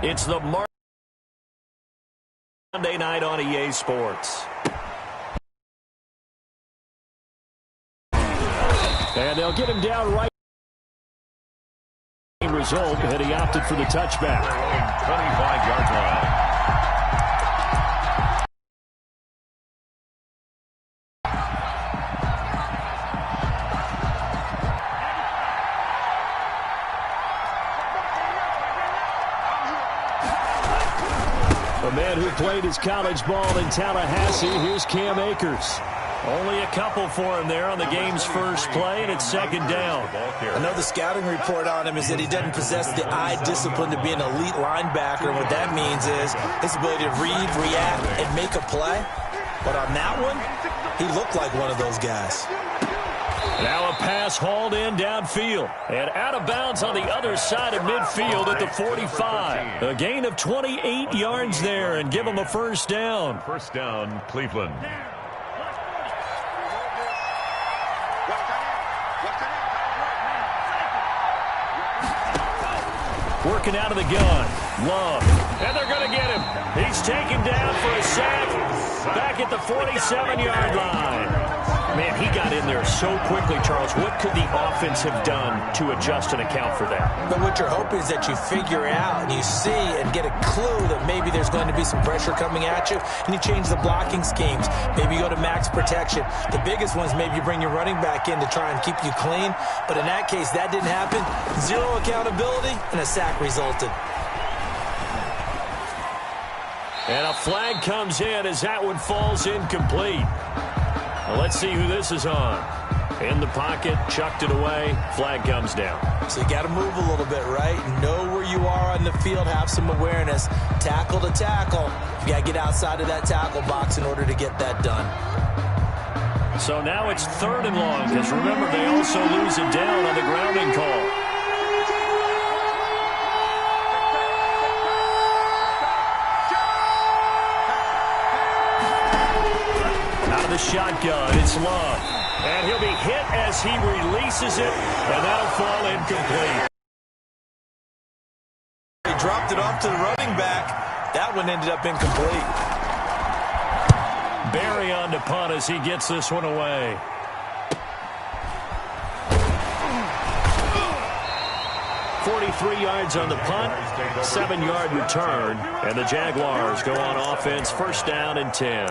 It's the Monday night on EA Sports. And they'll get him down right. Result, and he opted for the touchback. 25-yard line. A man who played his college ball in Tallahassee, here's Cam Akers. Only a couple for him there on the game's first play, and it's second down. I know the scouting report on him is that he doesn't possess the eye discipline to be an elite linebacker. What that means is his ability to read, react, and make a play. But on that one, he looked like one of those guys. Now a pass hauled in downfield and out of bounds on the other side of midfield at the 45. A gain of 28 yards there and give him a first down. First down, Cleveland. Working out of the gun. Love. And they're going to get him. He's taken down for a sack. Back at the 47-yard line. Man, he got in there so quickly, Charles. What could the offense have done to adjust and account for that? But what you're hoping is that you figure out and you see and get a clue that maybe there's going to be some pressure coming at you, and you change the blocking schemes. Maybe you go to max protection. The biggest ones, maybe you bring your running back in to try and keep you clean. But in that case, that didn't happen. Zero accountability, and a sack resulted. And a flag comes in as that one falls incomplete. Well, let's see who this is on. In the pocket, chucked it away, flag comes down. So you got to move a little bit, right? Know where you are on the field, have some awareness. Tackle to tackle. You got to get outside of that tackle box in order to get that done. So now it's 3rd and long, because remember, they also lose it down on the grounding call. Shotgun, it's Love. And he'll be hit as he releases it, and that'll fall incomplete. He dropped it off to the running back. That one ended up incomplete. Barry on to punt as he gets this one away. .43 yards on the punt, 7-yard return, and the Jaguars go on offense, first down and 10.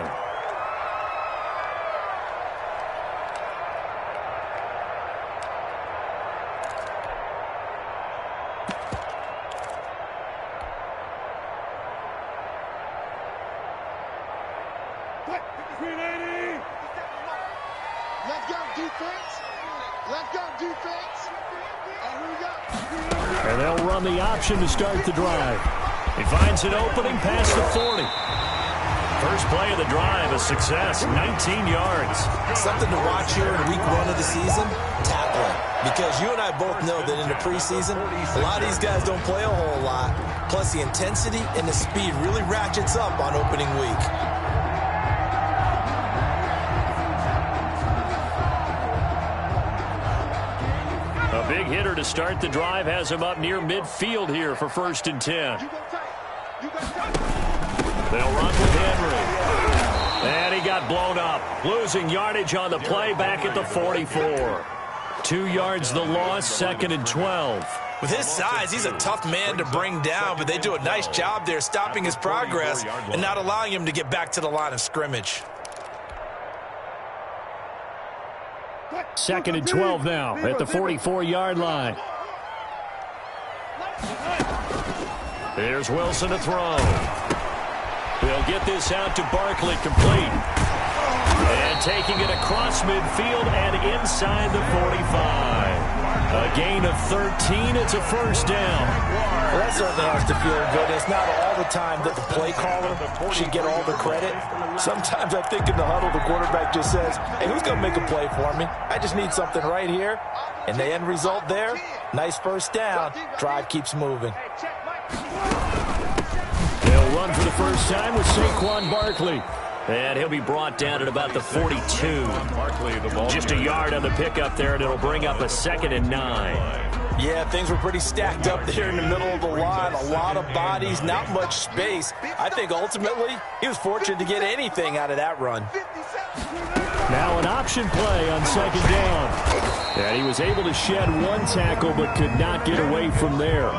And they'll run the option to start the drive. He finds an opening past the 40. First play of the drive, a success, 19 yards. Something to watch here in week 1 of the season, tackling. Because you and I both know that in the preseason, a lot of these guys don't play a whole lot. Plus the intensity and the speed really ratchets up on opening week. A big hitter to start the drive has him up near midfield here for 1st and 10. They'll run with Henry. And he got blown up. Losing yardage on the play back at the 44. 2 yards the loss, 2nd and 12. With his size, he's a tough man to bring down, but they do a nice job there stopping his progress and not allowing him to get back to the line of scrimmage. 2nd and 12 now at the 44-yard line. There's Wilson to throw. They'll get this out to Barkley, complete. And taking it across midfield and inside the 45. A gain of 13. It's a first down. Well, that certainly has to feel good. It's not all the time that the play caller should get all the credit. Sometimes I think in the huddle, the quarterback just says, hey, who's going to make a play for me? I just need something right here. And the end result there, nice first down. Drive keeps moving. They'll run for the first time with Saquon Barkley. And he'll be brought down at about the 42. Just a yard on the pickup there, and it'll bring up a 2nd and 9. Yeah, things were pretty stacked up there in the middle of the line. A lot of bodies, not much space. I think ultimately he was fortunate to get anything out of that run. Now an option play on second down. And he was able to shed one tackle but could not get away from there.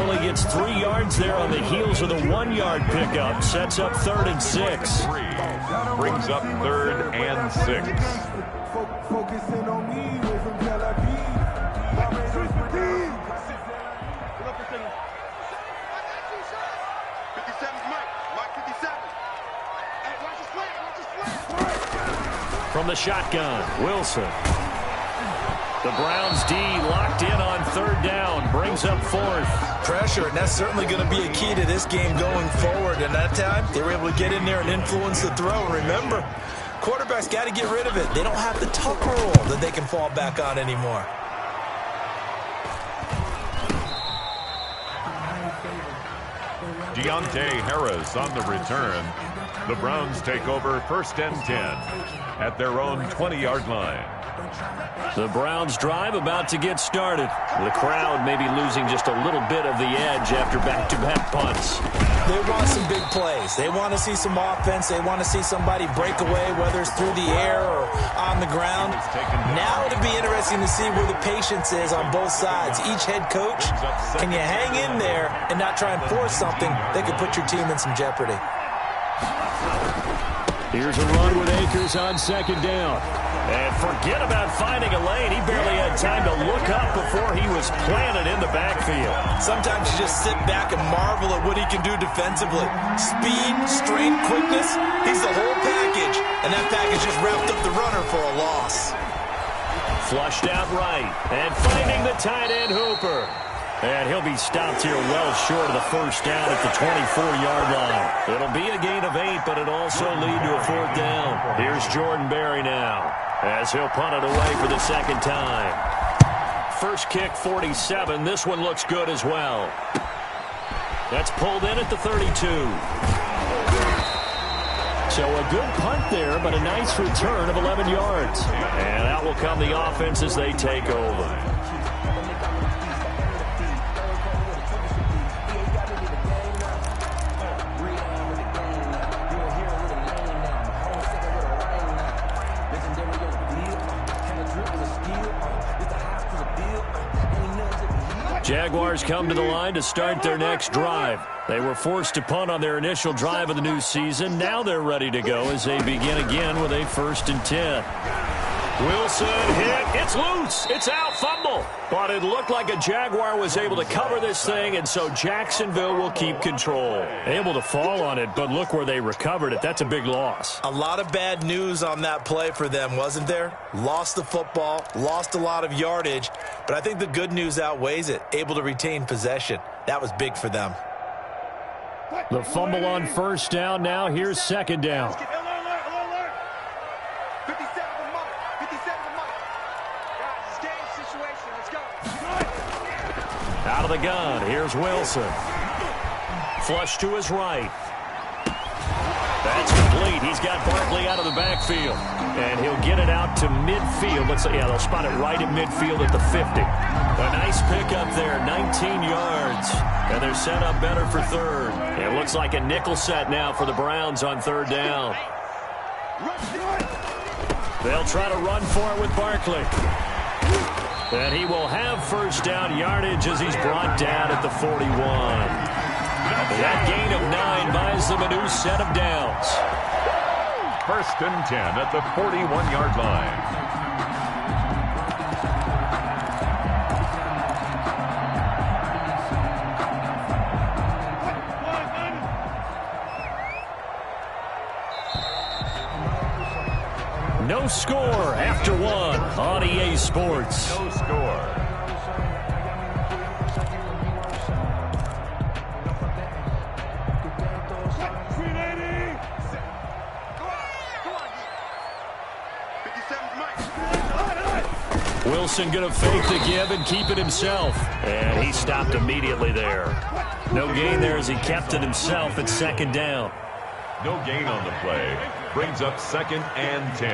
Only gets 3 yards there on the heels of the 1-yard pickup. Sets up 3rd and 6. Brings up 3rd and 6. Focusing on me, away from Tel Aviv. From the shotgun, Wilson. The Browns D locked in on 3rd down. Brings up 4th. Pressure, and that's certainly going to be a key to this game going forward. And that time, they were able to get in there and influence the throw. Remember, quarterbacks got to get rid of it. They don't have the tuck rule that they can fall back on anymore. Deontay Harris on the return. The Browns take over 1st and 10 at their own 20-yard line. The Browns drive about to get started. The crowd may be losing just a little bit of the edge after back-to-back punts. They want some big plays. They want to see some offense. They want to see somebody break away, whether it's through the air or on the ground. Now it'll be interesting to see where the patience is on both sides. Each head coach, can you hang in there and not try and force something that could put your team in some jeopardy? Here's a run with Akers on 2nd down. And forget about finding a lane. He barely had time to look up before he was planted in the backfield. Sometimes you just sit back and marvel at what he can do defensively. Speed, strength, quickness, he's the whole package. And that package just wrapped up the runner for a loss. Flushed out right. And finding the tight end Hooper. And he'll be stopped here well short of the 1st down at the 24-yard line. It'll be a gain of 8, but it'll also lead to a 4th down. Here's Jordan Berry now, as he'll punt it away for the 2nd time. First kick, 47. This one looks good as well. That's pulled in at the 32. So a good punt there, but a nice return of 11 yards. And out will come the offense as they take over. Jaguars come to the line to start their next drive. They were forced to punt on their initial drive of the new season. Now they're ready to go as they begin again with a 1st and 10. Wilson hit. It's loose. It's out. Fumble. But it looked like a Jaguar was able to cover this thing, and so Jacksonville will keep control. Able to fall on it, but look where they recovered it. That's a big loss. A lot of bad news on that play for them, wasn't there? Lost the football, lost a lot of yardage, but I think the good news outweighs it. Able to retain possession. That was big for them. The fumble on 1st down. Now here's 2nd down. Out of the gun, here's Wilson. Flush to his right. That's complete. He's got Barkley out of the backfield. And he'll get it out to midfield. They'll spot it right at midfield at the 50. A nice pickup there, 19 yards. And they're set up better for 3rd. It looks like a nickel set now for the Browns on 3rd down. They'll try to run for it with Barkley. And he will have 1st down yardage as he's brought down at the 41. That gain of 9 buys them a new set of downs. 1st and 10 at the 41-yard line. No score after 1 on EA Sports. No score. Wilson going to fake the give and keep it himself. And he stopped immediately there. No gain there as he kept it himself at 2nd down. No gain on the play. Brings up 2nd and 10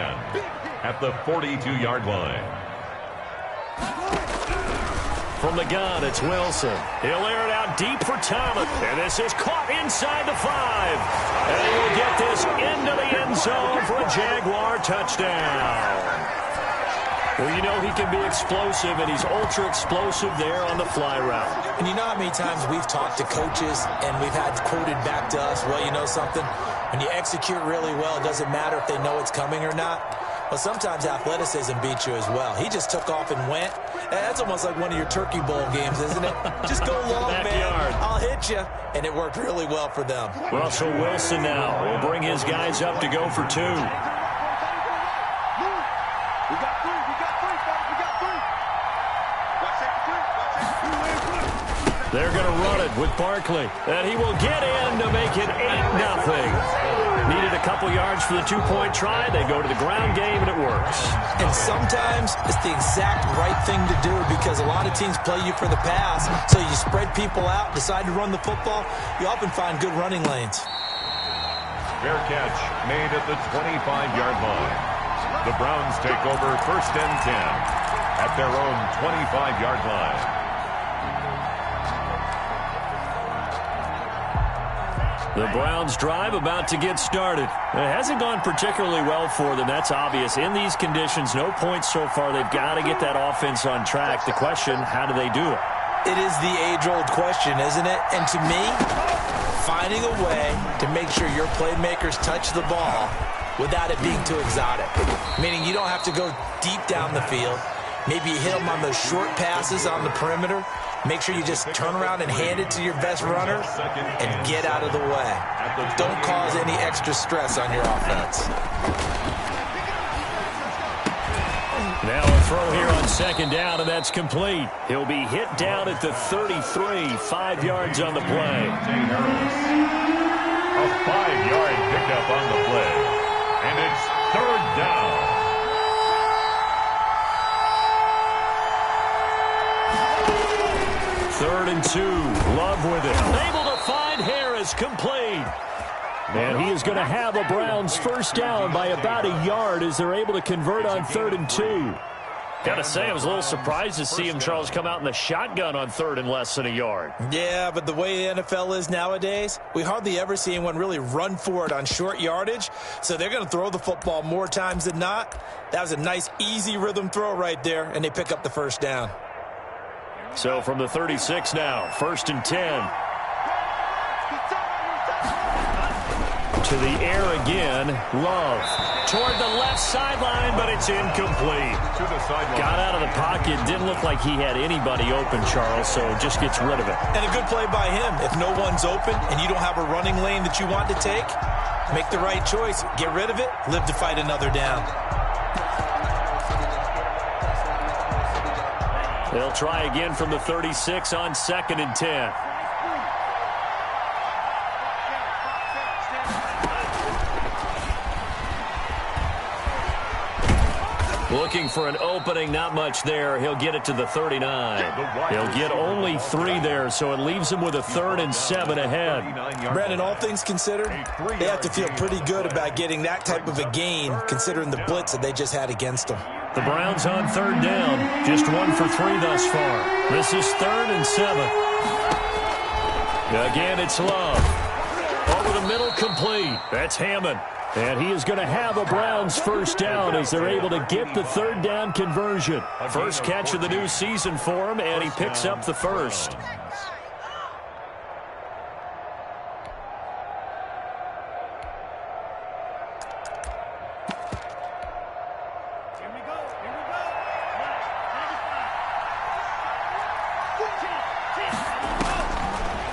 at the 42-yard line. From the gun, it's Wilson. He'll air it out deep for Thomas. And this is caught inside the 5. And he will get this into the end zone for a Jaguar touchdown. Well, you know he can be explosive, and he's ultra-explosive there on the fly route. And you know how many times we've talked to coaches, and we've had quoted back to us, well, you know something? When you execute really well, it doesn't matter if they know it's coming or not. Well, sometimes athleticism beats you as well. He just took off and went. That's almost like one of your Turkey Bowl games, isn't it? Just go long, man. I'll hit you. And it worked really well for them. Russell Wilson now will bring his guys up to go for 2. They're going to run it with Barkley. And he will get in to make it 8-0. Needed a couple yards for the 2-point try. They go to the ground game, and it works. And sometimes it's the exact right thing to do because a lot of teams play you for the pass. So you spread people out, decide to run the football. You often find good running lanes. Fair catch made at the 25-yard line. The Browns take over 1st and 10 at their own 25-yard line. The Browns drive about to get started. It hasn't gone particularly well for them. That's obvious. In these conditions, no points so far. They've got to get that offense on track. The question, how do they do it? It is the age-old question, isn't it? And to me, finding a way to make sure your playmakers touch the ball without it being too exotic. Meaning you don't have to go deep down the field. Maybe you hit them on those short passes on the perimeter. Make sure you just turn around and hand it to your best runner and get out of the way. Don't cause any extra stress on your offense. Now a throw here on 2nd down, and that's complete. He'll be hit down at the 33, 5 yards on the play. A 5-yard pickup on the play. And it's 3rd down. 3rd and 2. Love with it. Able to find Harris, complete. And he is going to have a Browns first down by about a yard as they're able to convert on 3rd and 2. Got to say, I was a little surprised to see him, Charles, come out in the shotgun on 3rd and less than a yard. Yeah, but the way the NFL is nowadays, we hardly ever see anyone really run for it on short yardage. So they're going to throw the football more times than not. That was a nice, easy rhythm throw right there, and they pick up the first down. So from the 36 now, 1st and 10. To the air again, Love. Toward the left sideline, but it's incomplete. Got out of the pocket, didn't look like he had anybody open, Charles, so just gets rid of it. And a good play by him. If no one's open and you don't have a running lane that you want to take, make the right choice. Get rid of it, live to fight another down. They'll try again from the 36 on 2nd and 10. Looking for an opening, not much there. He'll get it to the 39. He'll get only 3 there, so it leaves him with a 3rd and 7 ahead. Brandon, all things considered, they have to feel pretty good about getting that type of a gain, considering the blitz that they just had against them. The Browns on 3rd down. Just 1 for 3 thus far. This is 3rd and 7. Again, it's Love. Over the middle, complete. That's Hammond. And he is going to have a Browns first down as they're able to get the 3rd down conversion. First catch of the new season for him, and he picks up the first.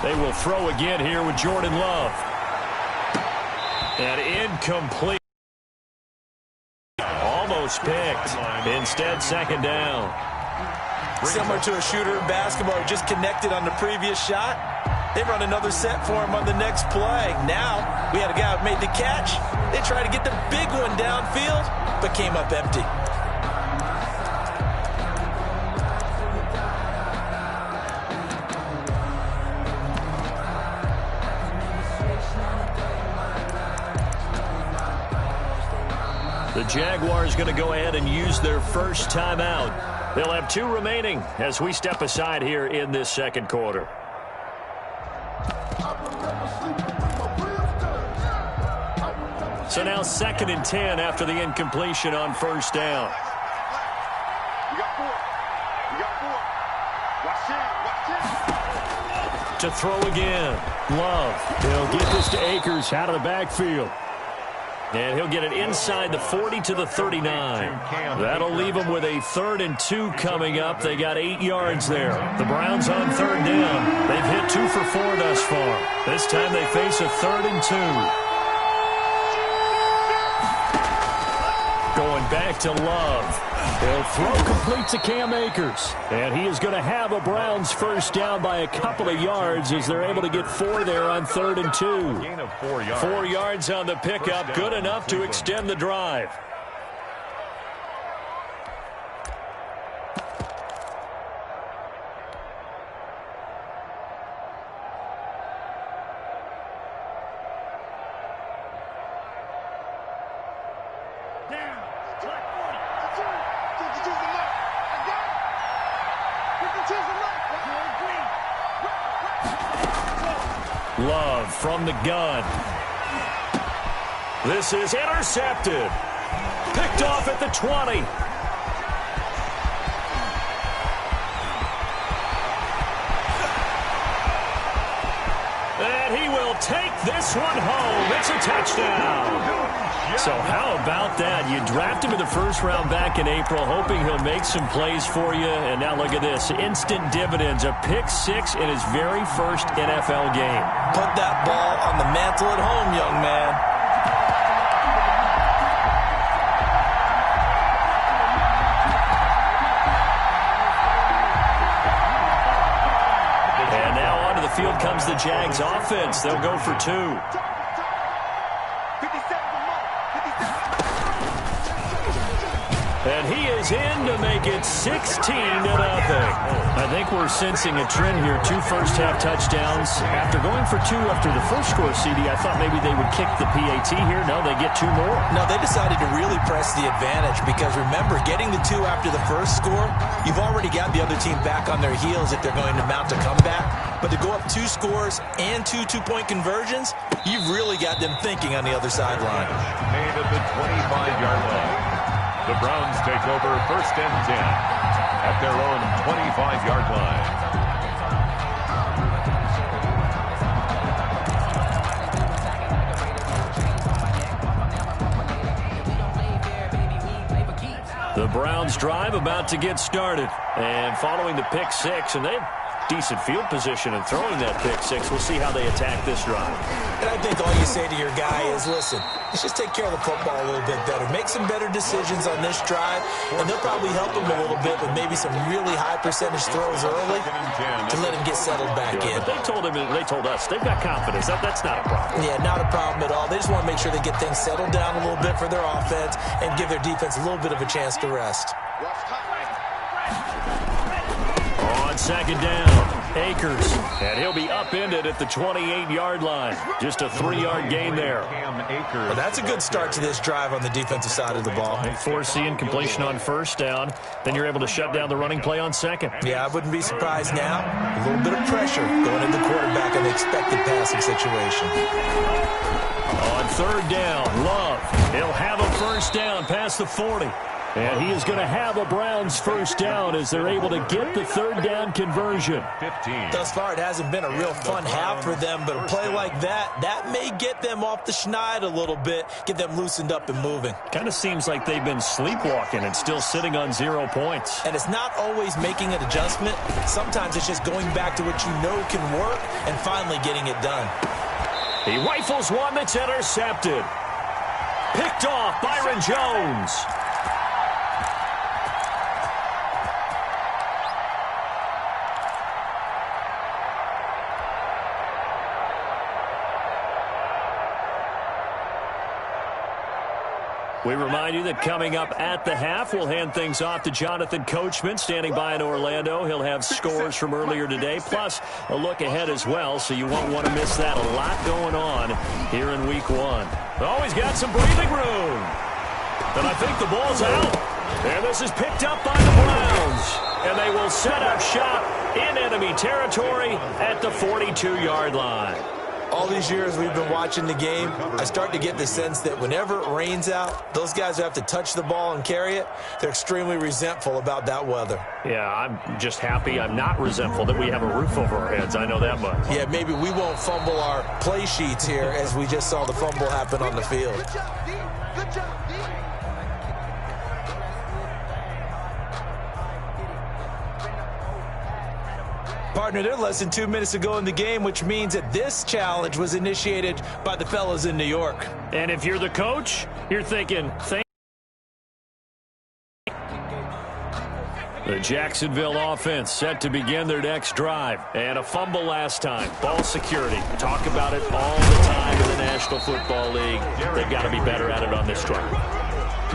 They will throw again here with Jordan Love. And incomplete. Almost picked. Instead, 2nd down. Similar to a shooter in basketball who just connected on the previous shot. They run another set for him on the next play. Now, we had a guy who made the catch. They tried to get the big one downfield, but came up empty. The Jaguars going to go ahead and use their first timeout. They'll have 2 remaining as we step aside here in this second quarter. So now 2nd and 10 after the incompletion on first down. To throw again. Love. He'll get this to Akers out of the backfield. And he'll get it inside the 40 to the 39. That'll leave them with a 3rd and 2 coming up. They got 8 yards there. The Browns on 3rd down. They've hit 2 for 4 thus far. This time they face a 3rd and 2. Going back to Love. He'll throw complete to Cam Akers. And he is going to have a Browns first down by a couple of yards as they're able to get 4 there on 3rd and 2. Gain of 4 yards. 4 yards on the pickup. Good enough to extend the drive. Love from the gun. This is intercepted. Picked off at the 20. And he will take this one home. It's a touchdown. So how about that? You draft him in the first round back in April, hoping he'll make some plays for you. And now look at this. Instant dividends. A pick 6 in his very first NFL game. Put that ball on the mantle at home, young man. And now onto the field comes the Jags offense. They'll go for 2. And he is in to make it 16-0. I think we're sensing a trend here. 2 first-half touchdowns. After going for 2 after the first score, CD, I thought maybe they would kick the PAT here. No, they get 2 more. No, they decided to really press the advantage because, remember, getting the 2 after the first score, you've already got the other team back on their heels if they're going to mount a comeback. But to go up 2 scores and 2 two-point conversions, you've really got them thinking on the other sideline. Made at the 25-yard line. The Browns take over 1st and 10 at their own 25-yard line. The Browns drive about to get started. And following the pick 6, and they have decent field position and throwing that pick 6. We'll see how they attack this drive. And I think all you say to your guy is, listen, let's just take care of the football a little bit better. Make some better decisions on this drive, and they'll probably help him a little bit with maybe some really high percentage throws early to let him get settled back in. But they told us they've got confidence. That's not a problem. Yeah, not a problem at all. They just want to make sure they get things settled down a little bit for their offense and give their defense a little bit of a chance to rest. On 2nd down, Akers, and he'll be upended at the 28-yard line. Just a 3-yard gain there. Well, that's a good start to this drive on the defensive side of the ball. They force the incompletion on first down. Then you're able to shut down the running play on 2nd. Yeah, I wouldn't be surprised now. A little bit of pressure going into the quarterback in the expected passing situation. On 3rd down, Love. He'll have a first down past the 40. And he is going to have a Browns first down as they're able to get the 3rd down conversion. 15. Thus far, it hasn't been a real fun half for them, but a play like that may get them off the schneid a little bit, get them loosened up and moving. Kind of seems like they've been sleepwalking and still sitting on 0 points. And it's not always making an adjustment. Sometimes it's just going back to what you know can work and finally getting it done. He rifles one that's intercepted. Picked off, Byron Jones. We remind you that coming up at the half, we'll hand things off to Jonathan Coachman, standing by in Orlando. He'll have scores from earlier today, plus a look ahead as well, so you won't want to miss that. A lot going on here in Week 1. Oh, he's got some breathing room. And I think the ball's out. And this is picked up by the Browns. And they will set up shop in enemy territory at the 42-yard line. All these years we've been watching the game, I start to get the sense that whenever it rains out, those guys who have to touch the ball and carry it, they're extremely resentful about that weather. Yeah, I'm just happy I'm not resentful that we have a roof over our heads. I know that much. Yeah, maybe we won't fumble our play sheets here as we just saw the fumble happen on the field. Good job, D. Good job, D. Partner, they're less than 2 minutes to go in the game, which means that this challenge was initiated by the fellas in New York. And if you're the coach, you're thinking, the Jacksonville offense set to begin their next drive. And a fumble last time. Ball security. Talk about it all the time in the National Football League. They've got to be better at it on this drive.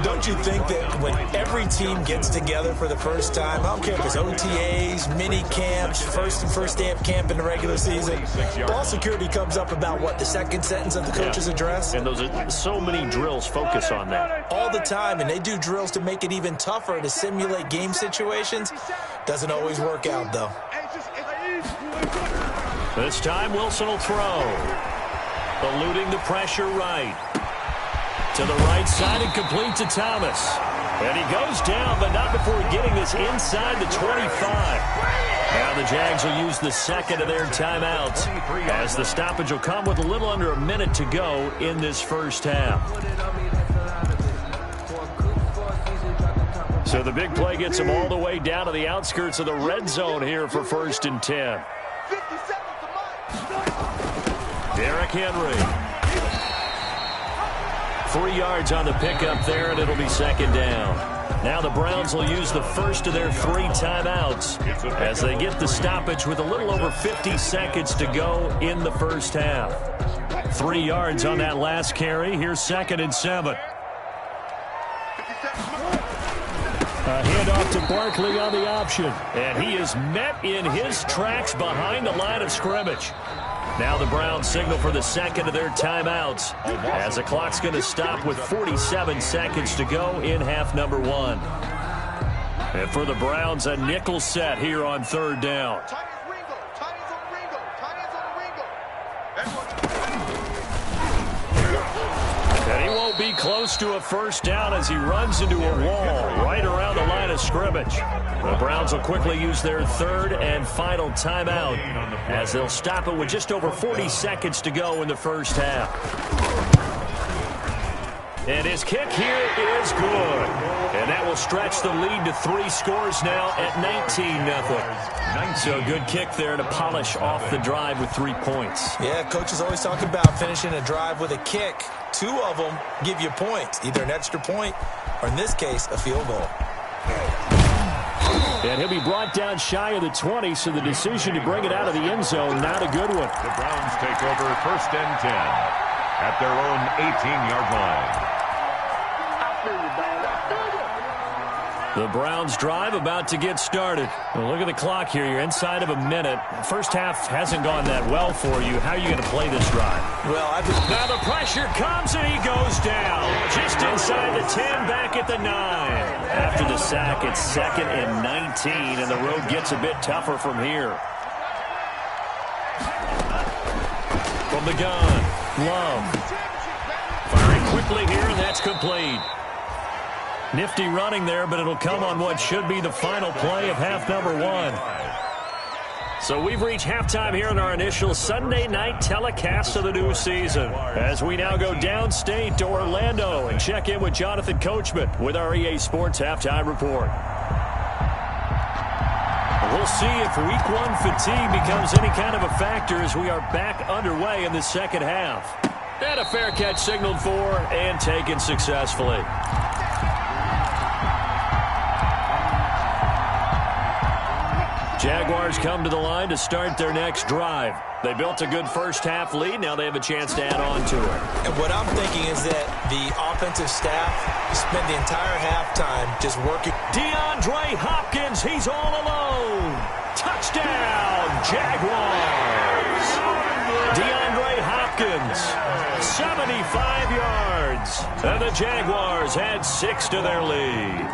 Don't you think that when every team gets together for the first time, I don't care if it's OTAs, mini camps, first day of camp in the regular season, ball security comes up about, what, the second sentence of the coach's address? And those are so many drills focus on that. All the time, and they do drills to make it even tougher to simulate game situations. Doesn't always work out, though. This time, Wilson will throw. Eluding the pressure right. To the right side and complete to Thomas. And he goes down, but not before getting this inside the 25. Now the Jags will use the second of their timeouts, as the stoppage will come with a little under a minute to go in this first half. So the big play gets him all the way down to the outskirts of the red zone here for 1st and 10. Derrick Henry. 3 yards on the pickup there, and it'll be second down. Now the Browns will use the first of their 3 timeouts as they get the stoppage with a little over 50 seconds to go in the first half. 3 yards on that last carry. Here's 2nd and 7. A handoff to Barkley on the option. And he is met in his tracks behind the line of scrimmage. Now the Browns signal for the second of their timeouts as the clock's going to stop with 47 seconds to go in half number 1. And for the Browns, a nickel set here on 3rd down. And he won't be close to a first down as he runs into a wall right around the line of scrimmage. The Browns will quickly use their 3rd and final timeout as they'll stop it with just over 40 seconds to go in the first half. And his kick here is good. And that will stretch the lead to 3 scores now at 19-0. So a good kick there to polish off the drive with 3 points. Yeah, coaches always talk about finishing a drive with a kick. 2 of them give you points, either an extra point or, in this case, a field goal. And he'll be brought down shy of the 20, so the decision to bring it out of the end zone, not a good one. The Browns take over 1st and 10 at their own 18-yard line. The Browns drive about to get started. Well, look at the clock here. You're inside of a minute. First half hasn't gone that well for you. How are you going to play this drive? Well, now the pressure comes and he goes down. Just inside the 10, back at the 9. After the sack, it's 2nd and 19, and the road gets a bit tougher from here. From the gun, Love. Firing quickly here, and that's complete. Nifty running there, but it'll come on what should be the final play of half number 1. So we've reached halftime here in our initial Sunday night telecast of the new season, as we now go downstate to Orlando and check in with Jonathan Coachman with our EA Sports Halftime Report. We'll see if Week 1 fatigue becomes any kind of a factor as we are back underway in the second half. And a fair catch signaled for and taken successfully. Jaguars come to the line to start their next drive. They built a good first half lead. Now they have a chance to add on to it. And what I'm thinking is that the offensive staff spent the entire halftime just working. DeAndre Hopkins, he's all alone. Touchdown, Jaguars. DeAndre Hopkins Hopkins, 75 yards. And the Jaguars add 6 to their lead.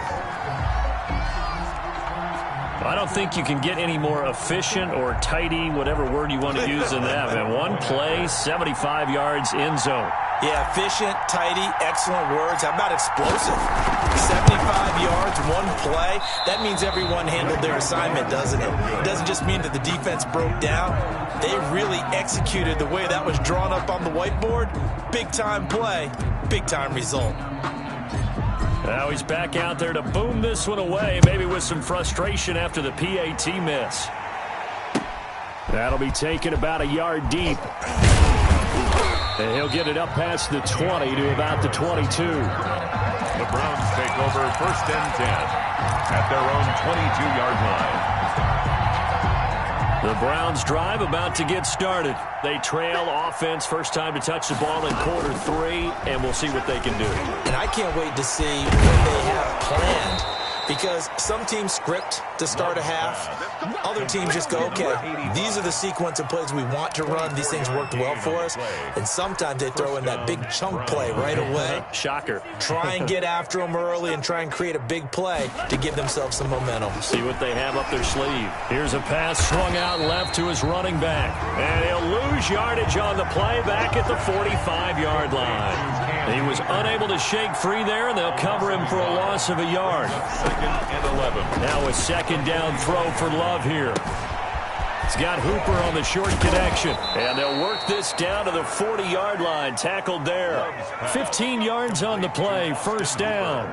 I don't think you can get any more efficient or tidy, whatever word you want to use in that. Man, one play, 75 yards, end zone. Yeah, efficient, tidy, excellent words. How about explosive? 75 yards, one play. That means everyone handled their assignment, doesn't it? It doesn't just mean that the defense broke down. They really executed the way that was drawn up on the whiteboard. Big-time play, big-time result. Now he's back out there to boom this one away, maybe with some frustration after the PAT miss. That'll be taken about a yard deep. And he'll get it up past the 20 to about the 22. The Browns take over 1st and 10 at their own 22-yard line. The Browns drive about to get started. They trail offense, first time to touch the ball in quarter 3, and we'll see what they can do. And I can't wait to see what they have planned, because some teams script to start a half. Other teams just go, okay, these are the sequence of plays we want to run. These things worked well for us. And sometimes they throw in that big chunk play right away. Shocker. Try and get after them early and try and create a big play to give themselves some momentum. See what they have up their sleeve. Here's a pass swung out left to his running back. And he'll lose yardage on the play back at the 45-yard line. He was unable to shake free there, and they'll cover him for a loss of a yard. 2nd and 11. Now a second down throw for Love here. He's got Hooper on the short connection. And they'll work this down to the 40-yard line. Tackled there. 15 yards on the play. First down.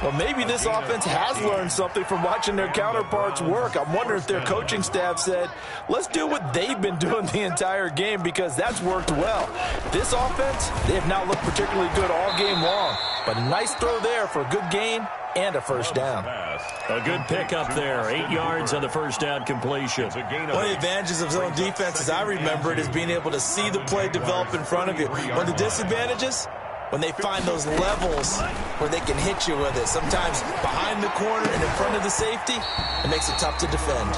Well, maybe this offense has learned something from watching their counterparts work. I'm wondering if their coaching staff said, let's do what they've been doing the entire game, because that's worked well. This offense, they have not looked particularly good all game long. But a nice throw there for a good gain and a first down. A good pickup there. 8 yards on the first down completion. One of the advantages of zone defense, as I remember it, is being able to see the play develop in front of you. One of the disadvantages, when they find those levels where they can hit you with it. Sometimes behind the corner and in front of the safety, it makes it tough to defend.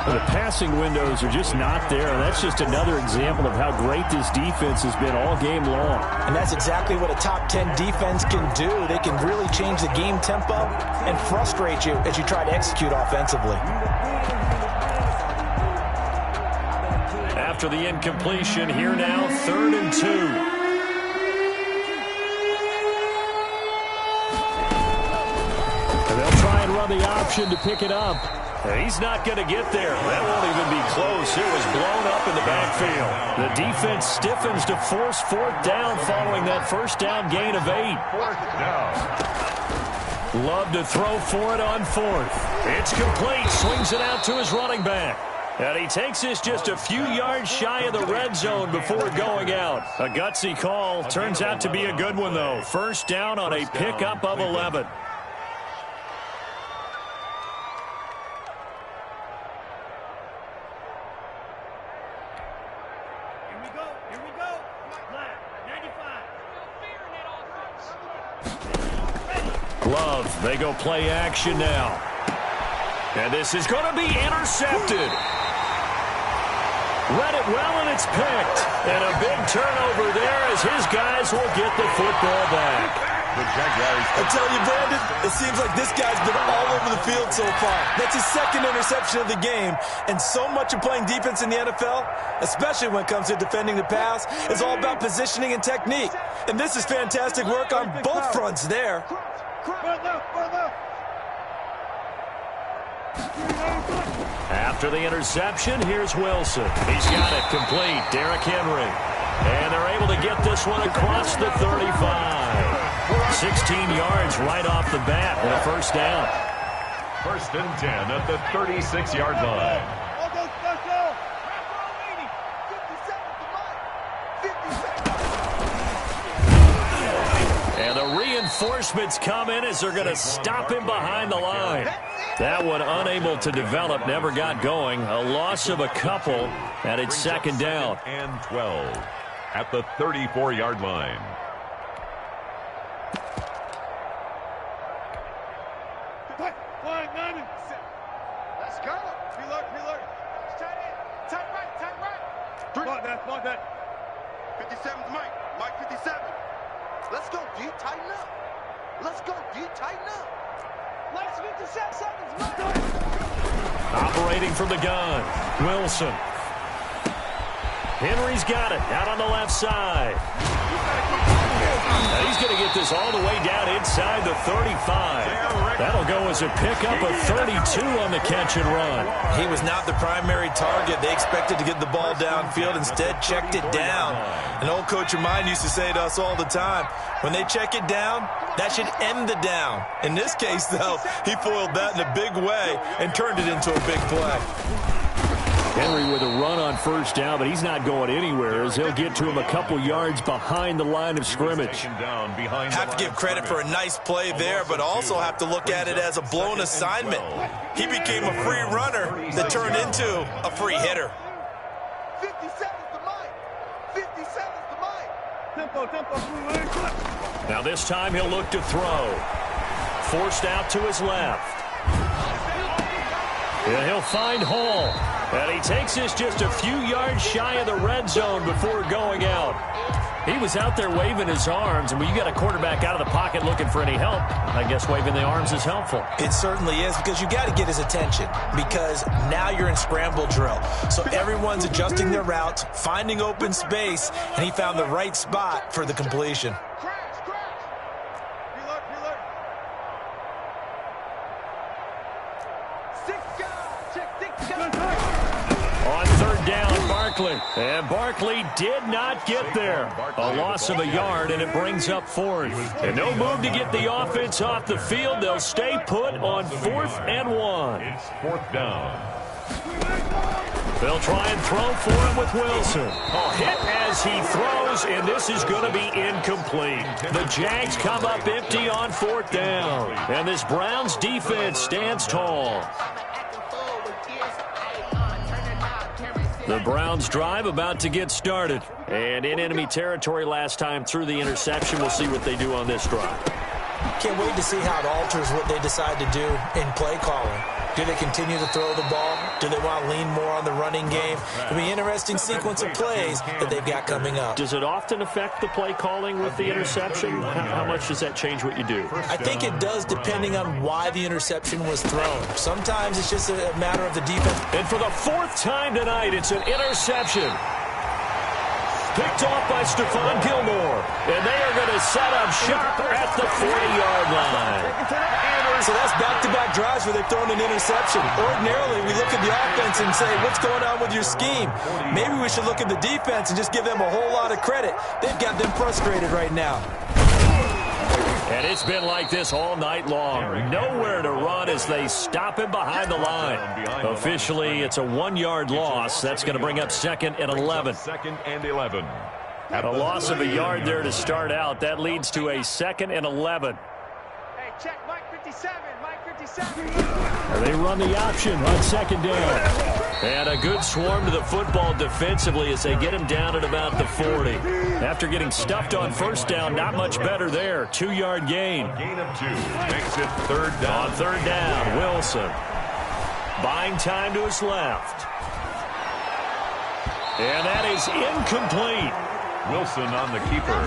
The passing windows are just not there, and that's just another example of how great this defense has been all game long. And that's exactly what a top 10 defense can do. They can really change the game tempo and frustrate you as you try to execute offensively. After the incompletion, here now, 3rd and 2. They'll try and run the option to pick it up. He's not going to get there. That won't even be close. It was blown up in the backfield. The defense stiffens to force 4th down following that first down gain of 8. 4th down. Love to throw for it on 4th. It's complete. Swings it out to his running back. And he takes this just a few yards shy of the red zone before going out. A gutsy call. Turns out to be a good one, though. First down on a pickup of 11. Love, they go play action now. And this is going to be intercepted. Read it well, and it's picked. And a big turnover there as his guys will get the football back. The Jaguars. I tell you, Brandon, it seems like this guy's been all over the field so far. That's his 2nd interception of the game. And so much of playing defense in the NFL, especially when it comes to defending the pass, is all about positioning and technique. And this is fantastic work on both fronts there. After the interception, here's Wilson. He's got it complete. Derrick Henry. And they're able to get this one across the 35. 16 yards right off the bat and a first down. 1st and 10 at the 36-yard line. And the reinforcements come in as they're going to stop him behind the line. That one unable to develop, never got going. A loss of a couple, and it's 2nd down. And 12 at the 34-yard line. Let's go. Reload. Tight right. Block that. 57's Mike. Mike 57. Let's go, D. Tighten up. Let's go, D. Tighten up. Let's 57's Mike. Operating from the gun, Wilson. Henry's got it, out on the left side. And he's going to get this all the way down inside the 35. That'll go as a pickup of 32 on the catch and run. He was not the primary target. They expected to get the ball downfield, instead checked it down. An old coach of mine used to say to us all the time, when they check it down, that should end the down. In this case, though, he foiled that in a big way and turned it into a big play. Henry with a run on first down, but he's not going anywhere as he'll get to him a couple yards behind the line of scrimmage. Have to give credit for a nice play there, but also have to look at it as a blown assignment. He became a free runner that turned into a free hitter. 57's the Mike. 57's the Mike. Tempo. Now this time he'll look to throw. Forced out to his left. And he'll find Hall. And he takes this just a few yards shy of the red zone before going out. He was out there waving his arms, and when you got a quarterback out of the pocket looking for any help, I guess waving the arms is helpful. It certainly is, because you got to get his attention, because now you're in scramble drill. So everyone's adjusting their routes, finding open space, and he found the right spot for the completion. And Barkley did not get there. A loss of a yard, and it brings up fourth. And no move to get the offense off the field. They'll stay put on 4th and 1. It's 4th down. They'll try and throw for him with Wilson. A hit as he throws, and this is going to be incomplete. The Jags come up empty on 4th down. And this Browns defense stands tall. The Browns drive about to get started. And in enemy territory last time through the interception. We'll see what they do on this drive. Can't wait to see how it alters what they decide to do in play calling. Do they continue to throw the ball? Do they want to lean more on the running game? It'll be an interesting sequence of plays that they've got coming up. Does it often affect the play calling with the interception? How much does that change what you do? I think it does, depending on why the interception was thrown. Sometimes it's just a matter of the defense. And for the 4th time tonight, it's an interception. Picked off by Stephon Gilmore. And they are going to set up shop at the 40-yard line. So that's back-to-back drives where they've thrown an interception. Ordinarily, we look at the offense and say, what's going on with your scheme? Maybe we should look at the defense and just give them a whole lot of credit. They've got them frustrated right now. And it's been like this all night long. Nowhere to run as they stop him behind the line. Officially, it's a 1-yard loss. That's going to bring up 2nd and 11. 2nd and 11. A loss of a yard there to start out. That leads to a 2nd and 11. Hey, check Mike 57. Mike 57. They run the option on 2nd down. And a good swarm to the football defensively as they get him down at about the 40. After getting stuffed on 1st down, not much better there. 2-yard gain. A gain of 2 makes it 3rd down. On 3rd down, Wilson. Buying time to his left. And that is incomplete. Wilson on the keeper.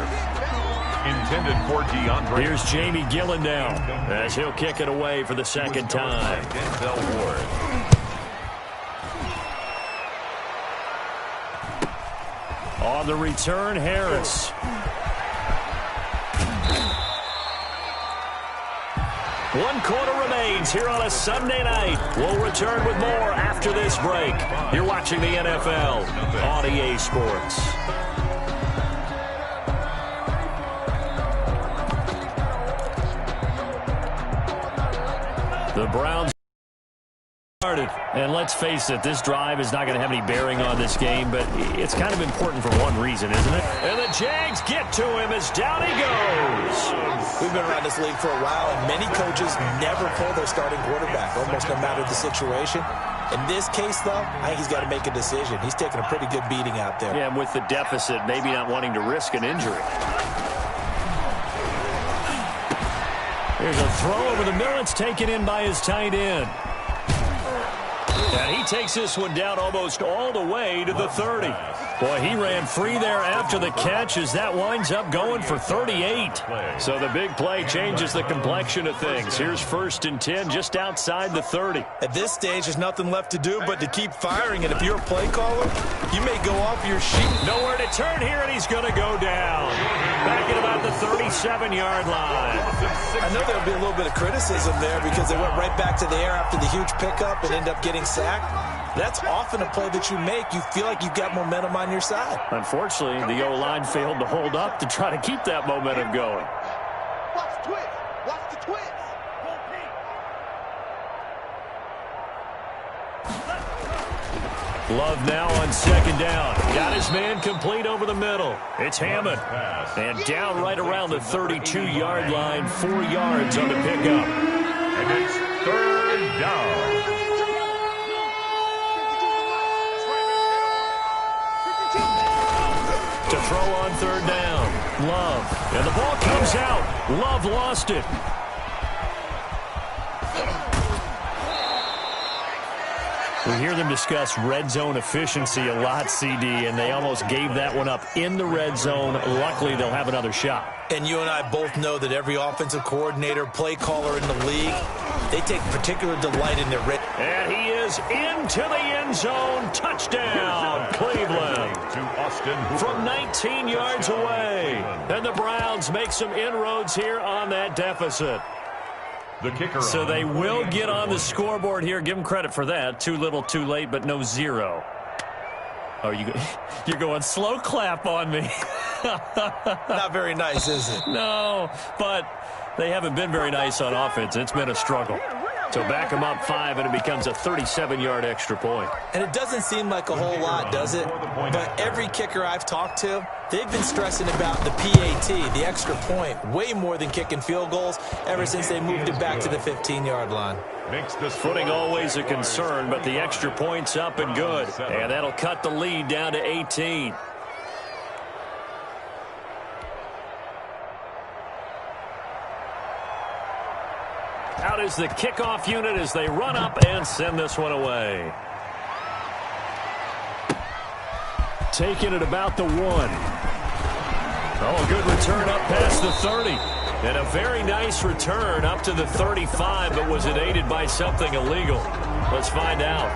Intended for DeAndre. Here's Jamie Gillen now as he'll kick it away for the 2nd time. Denzel Ward. On the return, Harris. One quarter remains here on a Sunday night. We'll return with more after this break. You're watching the NFL on EA Sports. The Browns started, and let's face it, this drive is not going to have any bearing on this game, but it's kind of important for one reason, isn't it? And the Jags get to him as down he goes. We've been around this league for a while, and many coaches never pull their starting quarterback, almost no matter the situation. In this case, though, I think he's got to make a decision. He's taking a pretty good beating out there. Yeah, and with the deficit, maybe not wanting to risk an injury. Here's a throw over the middle. It's taken in by his tight end. And he takes this one down almost all the way to the 30. Boy, he ran free there after the catch as that winds up going for 38. So the big play changes the complexion of things. Here's 1st and 10 just outside the 30. At this stage, there's nothing left to do but to keep firing. And if you're a play caller, you may go off your sheet. Nowhere to turn here, and he's going to go down. Back at about the 37-yard line. I know there'll be a little bit of criticism there because they went right back to the air after the huge pickup and end up getting sacked. That's often a play that you make. You feel like you've got momentum on your side. Unfortunately, the O-line failed to hold up to try to keep that momentum going. Watch the twist. Watch the twist. Love now on 2nd down. Got his man complete over the middle. It's Hammond. And down right around the 32-yard line, 4 yards on the pickup. And it's 3rd down. To throw on 3rd down. Love. And the ball comes out. Love lost it. We hear them discuss red zone efficiency a lot, CD, and they almost gave that one up in the red zone. Luckily, they'll have another shot. And you and I both know that every offensive coordinator, play caller in the league, they take particular delight in their red. And he is into the end zone. Touchdown, Cleveland. From 19 yards away. And the Browns make some inroads here on that deficit. The kicker. So they will get on the scoreboard here. Give them credit for that. Too little, too late, but no 0. Oh, you're going slow clap on me. Not very nice, is it? No, but they haven't been very nice on offense. It's been a struggle. So back them up 5, and it becomes a 37-yard extra point. And it doesn't seem like a whole lot, does it? But every kicker I've talked to, they've been stressing about the PAT, the extra point, way more than kicking field goals ever since they moved it back to the 15-yard line. Footing always a concern, but the extra point's up and good. And that'll cut the lead down to 18. Out is the kickoff unit as they run up and send this one away. Taking it about the 1. Oh, a good return up past the 30. And a very nice return up to the 35, but was it aided by something illegal? Let's find out.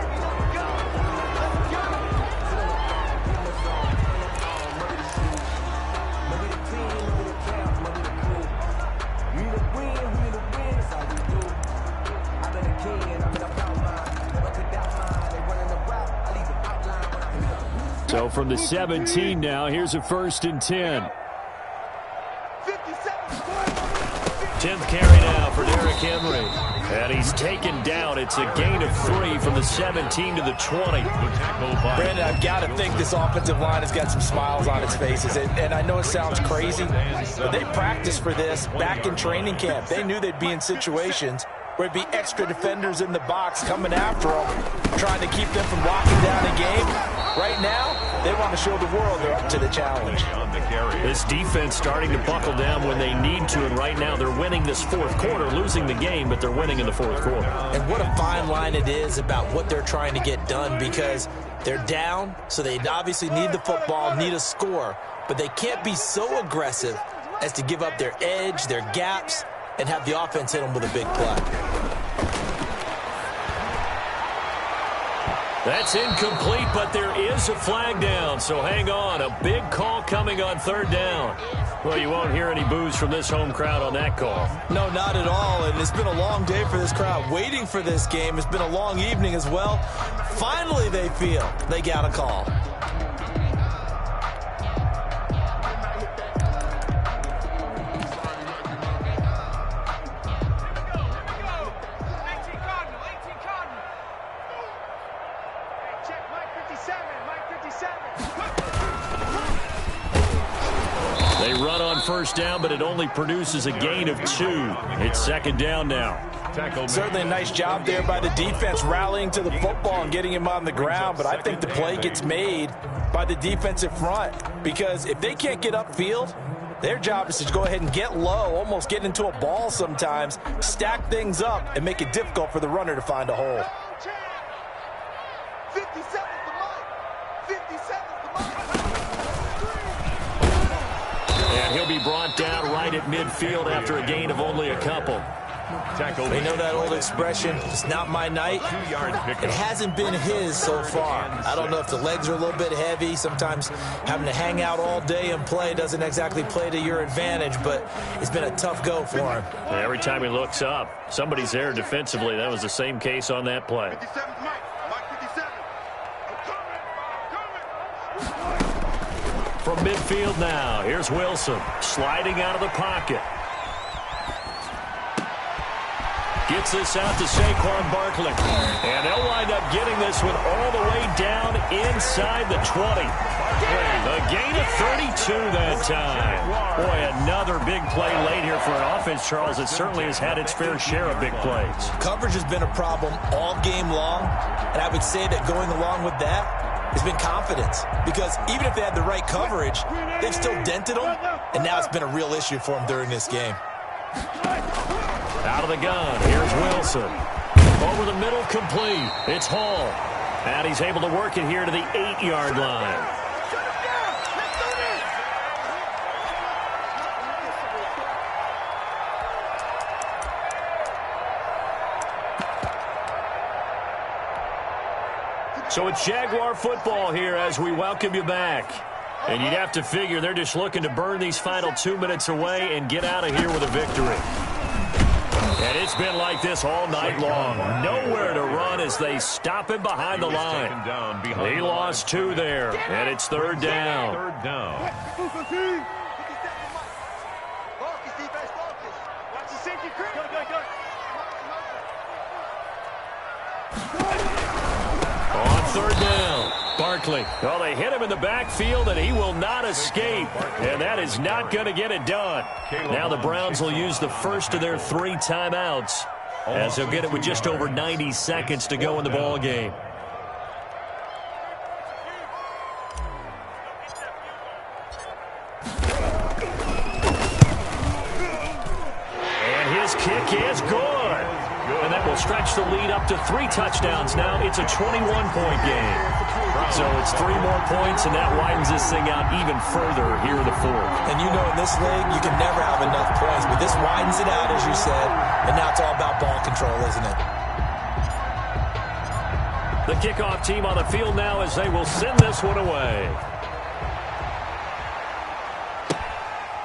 So from the 17 now, here's a 1st and 10. 10th carry now for Derrick Henry. And he's taken down. It's a gain of 3 from the 17 to the 20. Brandon, I've got to think this offensive line has got some smiles on its faces. And I know it sounds crazy, but they practiced for this back in training camp. They knew they'd be in situations where it'd be extra defenders in the box coming after them, trying to keep them from locking down a game. Right now, they want to show the world they're up to the challenge. This defense starting to buckle down when they need to, and right now they're winning this 4th quarter, losing the game, but they're winning in the 4th quarter. And what a fine line it is about what they're trying to get done, because they're down, so they obviously need the football, need a score, but they can't be so aggressive as to give up their edge, their gaps, and have the offense hit them with a big play. That's incomplete, but there is a flag down, so hang on. A big call coming on 3rd down. Well, you won't hear any boos from this home crowd on that call. No, not at all, and it's been a long day for this crowd. Waiting for this game. It's been a long evening as well. Finally, they feel they got a call. They run on 1st down, but it only produces a gain of 2. It's 2nd down now. Certainly a nice job there by the defense rallying to the football and getting him on the ground, but I think the play gets made by the defensive front, because if they can't get upfield, their job is to go ahead and get low, almost get into a ball sometimes, stack things up, and make it difficult for the runner to find a hole. 57's the mark. 57's the mark. And he'll be brought down right at midfield after a gain of only a couple. They know that old expression, it's not my night. It hasn't been his so far. I don't know if the legs are a little bit heavy. Sometimes having to hang out all day and play doesn't exactly play to your advantage, but it's been a tough go for him. Every time he looks up, somebody's there defensively. That was the same case on that play. From midfield now, here's Wilson sliding out of the pocket. Gets this out to Saquon Barkley. And they'll wind up getting this one all the way down inside the 20. A gain of 32 that time. Boy, another big play late here for an offense, Charles, that certainly has had its fair share of big plays. Coverage has been a problem all game long, and I would say that going along with that has been confidence. Because even if they had the right coverage, they've still dented them, and now it's been a real issue for them during this game. Out of the gun, here's Wilson. Over the middle, complete. It's Hall. And he's able to work it here to the 8-yard line. So it's Jaguar football here as we welcome you back. And you'd have to figure they're just looking to burn these final 2 minutes away and get out of here with a victory. And it's been like this all night long. Nowhere to run as they stop him behind the line. They lost 2 there, and it's third down. On third down, Barkley. Well, they hit him in the backfield, and he will not escape. And that is not going to get it done. Now the Browns will use the first of their 3 timeouts, as they'll get it with just over 90 seconds to go in the ball game. And his kick is good. And that will stretch the lead up to 3 touchdowns now. It's a 21-point game. So it's 3 more points, and that widens this thing out even further here in the fourth. And you know in this league, you can never have enough points. But this widens it out, as you said. And now it's all about ball control, isn't it? The kickoff team on the field now as they will send this one away.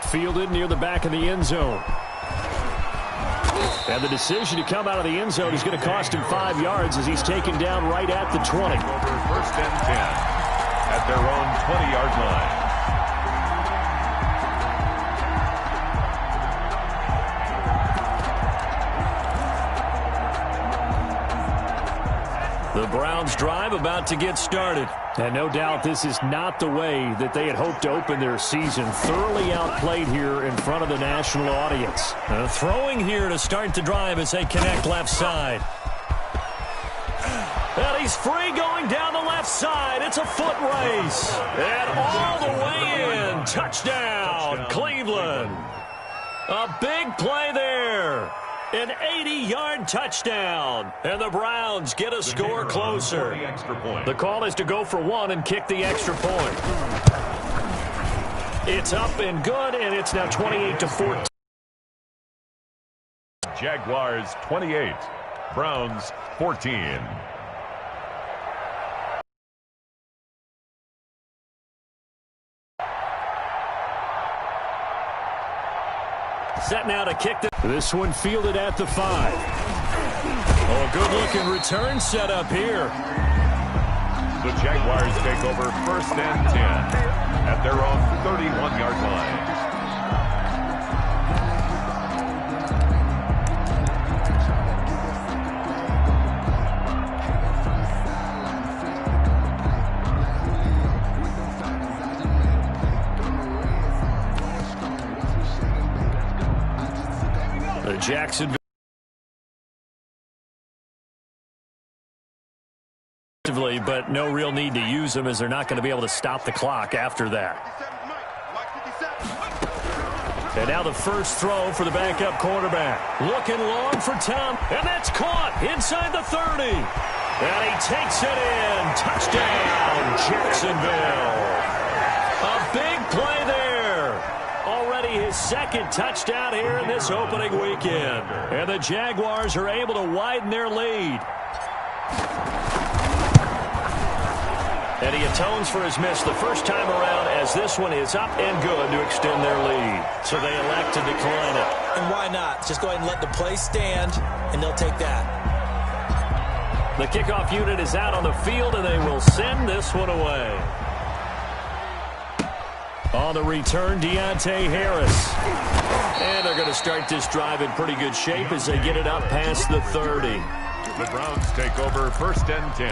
Fielded near the back of the end zone. And the decision to come out of the end zone is going to cost him 5 yards as he's taken down right at the 20. Over first and 10 at their own 20-yard line. The Browns drive about to get started. And no doubt this is not the way that they had hoped to open their season. Thoroughly outplayed here in front of the national audience. Throwing here to start the drive as they connect left side. And he's free going down the left side. It's a foot race. And all the way in. Touchdown, Cleveland. A big play there. An 80-yard touchdown. And the Browns get a score closer. The call is to go for 1 and kick the extra point. It's up and good, and it's now 28-14. Jaguars 28, Browns 14. Set now to kick this one fielded at the 5. Oh, a good-looking return set up here. The Jaguars take over first and 10 at their own 31-yard line. Jacksonville, but no real need to use them as they're not going to be able to stop the clock after that. And now the first throw for the backup quarterback. Looking long for Tom, and that's caught inside the 30. And he takes it in. Touchdown, Jacksonville. A big play there. A his second touchdown here in this opening weekend. And the Jaguars are able to widen their lead. And he atones for his miss the first time around, as this one is up and good to extend their lead. So they elect to decline it. And why not? Just go ahead and let the play stand, and they'll take that. The kickoff unit is out on the field, and they will send this one away. On the return, Deontay Harris. And they're going to start this drive in pretty good shape as they get it up past the 30. The Browns take over 1st and 10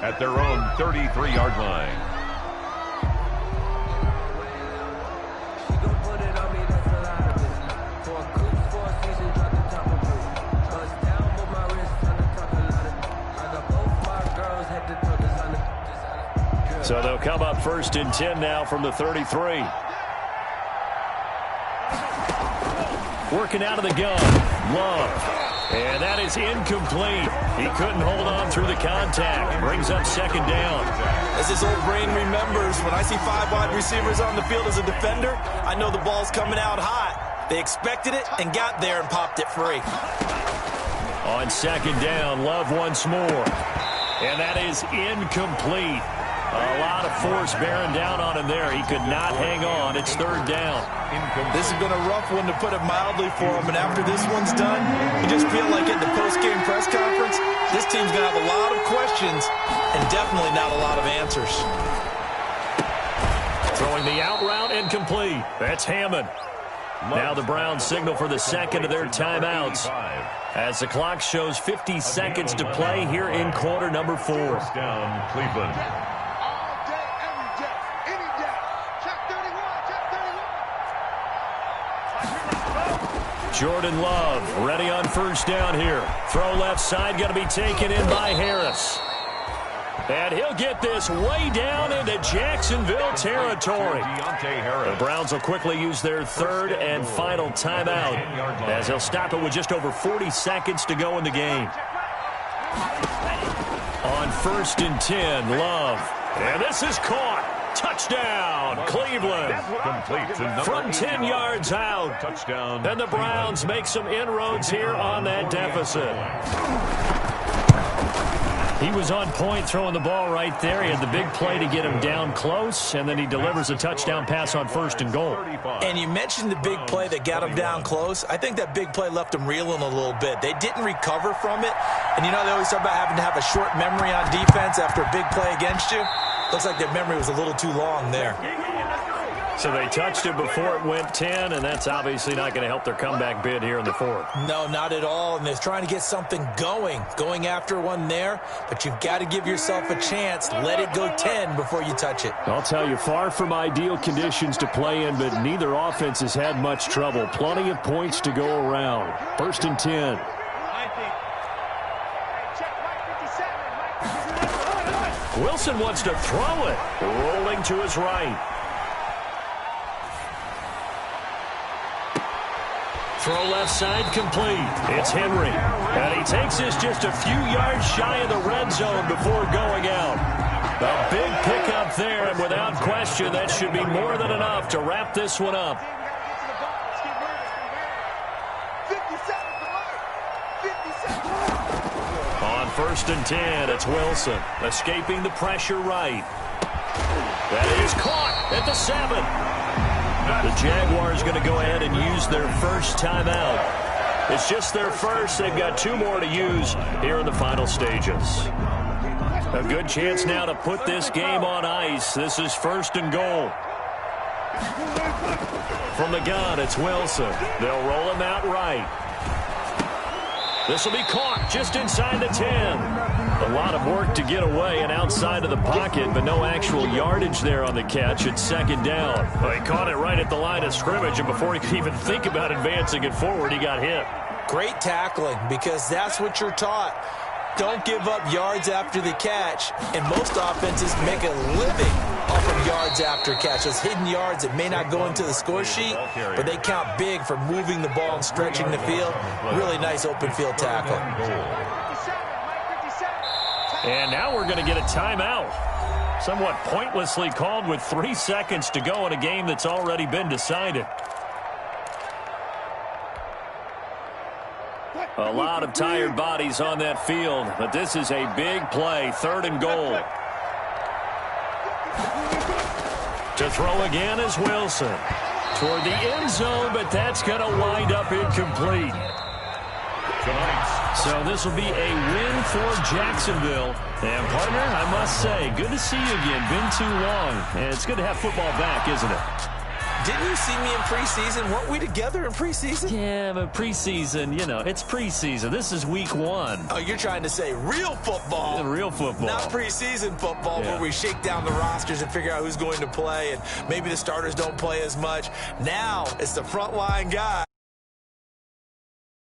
at their own 33-yard line. So they'll come up 1st and 10 now from the 33. Working out of the gun, Love. And that is incomplete. He couldn't hold on through the contact. Brings up 2nd down. As his old brain remembers, when I see 5 wide receivers on the field as a defender, I know the ball's coming out hot. They expected it and got there and popped it free. On 2nd down, Love once more. And that is incomplete. A lot of force bearing down on him there. He could not hang on. It's 3rd down. This has been a rough one, to put it mildly, for him. And after this one's done, you just feel like at the post-game press conference, this team's going to have a lot of questions and definitely not a lot of answers. Throwing the out route incomplete. That's Hammond. Now the Browns signal for the second of their timeouts, as the clock shows 50 seconds to play here in quarter number 4. First down, Cleveland. Jordan Love ready on 1st down here. Throw left side, going to be taken in by Harris. And he'll get this way down into Jacksonville territory. The Browns will quickly use their 3rd and final timeout, as they'll stop it with just over 40 seconds to go in the game. On 1st and 10, Love. And this is caught. Touchdown, Cleveland. From 10 yards out. Touchdown. And the Browns make some inroads here on that deficit. He was on point throwing the ball right there. He had the big play to get him down close, and then he delivers a touchdown pass on 1st and goal. And you mentioned the big play that got him down close. I think that big play left him reeling a little bit. They didn't recover from it. And you know, they always talk about having to have a short memory on defense after a big play against you. Looks like their memory was a little too long there. So they touched it before it went 10, and that's obviously not going to help their comeback bid here in the 4th. No, not at all. And they're trying to get something going after one there. But you've got to give yourself a chance. Let it go 10 before you touch it. I'll tell you, far from ideal conditions to play in, but neither offense has had much trouble. Plenty of points to go around. 1st and 10. Wilson wants to throw it. Rolling to his right. Throw left side complete. It's Henry. And he takes this just a few yards shy of the red zone before going out. A big pickup there, and without question, that should be more than enough to wrap this one up. On 1st and 10, it's Wilson, escaping the pressure right. That is caught at the 7. The Jaguars going to go ahead and use their first timeout. It's just their first. They've got 2 more to use here in the final stages. A good chance now to put this game on ice. This is 1st and goal. From the gun, it's Wilson. They'll roll him out right. This will be caught just inside the 10. A lot of work to get away and outside of the pocket, but no actual yardage there on the catch. It's 2nd down. Well, he caught it right at the line of scrimmage, and before he could even think about advancing it forward, he got hit. Great tackling, because that's what you're taught. Don't give up yards after the catch, and most offenses make a living off of yards after catch. Those hidden yards that may not go into the score sheet, but they count big for moving the ball and stretching the field. Really nice open field tackle. And now we're going to get a timeout. Somewhat pointlessly called with 3 seconds to go in a game that's already been decided. A lot of tired bodies on that field, but this is a big play, 3rd and goal. To throw again is Wilson. Toward the end zone, but that's going to wind up incomplete. So this will be a win for Jacksonville. And, partner, I must say, good to see you again. Been too long. And it's good to have football back, isn't it? Didn't you see me in preseason? Weren't we together in preseason? Yeah, but preseason, you know, it's preseason. This is week 1. Oh, you're trying to say real football. Yeah, real football. Not preseason football where we shake down the rosters and figure out who's going to play, and maybe the starters don't play as much. Now it's the frontline guy.